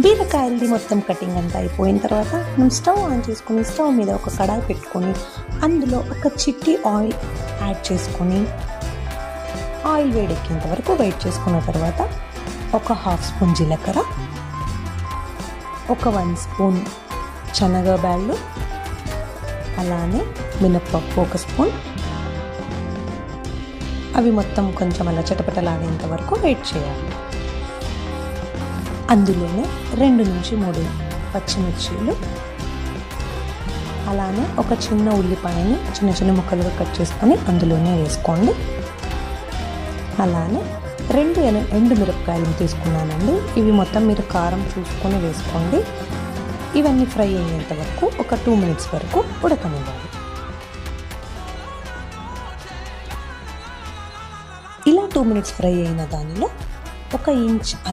బీరకాయలది మొత్తం కటింగ్ అంతా అయిపోయిన తర్వాత మనం స్టవ్ ఆన్ చేసుకొని స్టవ్ మీద ఒక కడాయి పెట్టుకొని అందులో ఒక చిట్టి ఆయిల్ యాడ్ చేసుకొని ఆయిల్ వేడెక్కేంత వరకు వెయిట్ చేసుకున్న తర్వాత ఒక హాఫ్ స్పూన్ జీలకర్ర, ఒక 1 స్పూన్ శనగ బ్యాళ్ళు, అలానే మినప్పప్పు 1 స్పూన్, అవి మొత్తం కొంచెం అలా చిటపటలాడేంత వరకు వెయిట్ చేయాలి. అందులోనే 2 నుంచి 3 పచ్చిమిర్చీలు, అలానే ఒక చిన్న ఉల్లిపాయని చిన్న చిన్న ముక్కలుగా కట్ చేసుకొని అందులోనే వేసుకోండి. అలానే 2 ఎండుమిరపకాయలు తీసుకున్నానండి. ఇవి మొత్తం మీరు కారం చూసుకొని వేసుకోండి. ఇవన్నీ ఫ్రై అయ్యేంత వరకు ఒక 2 మినిట్స్ వరకు ఉడకనివ్వాలి. ఇలా 2 మినిట్స్ ఫ్రై అయిన దానిలో 1 ఇంచ్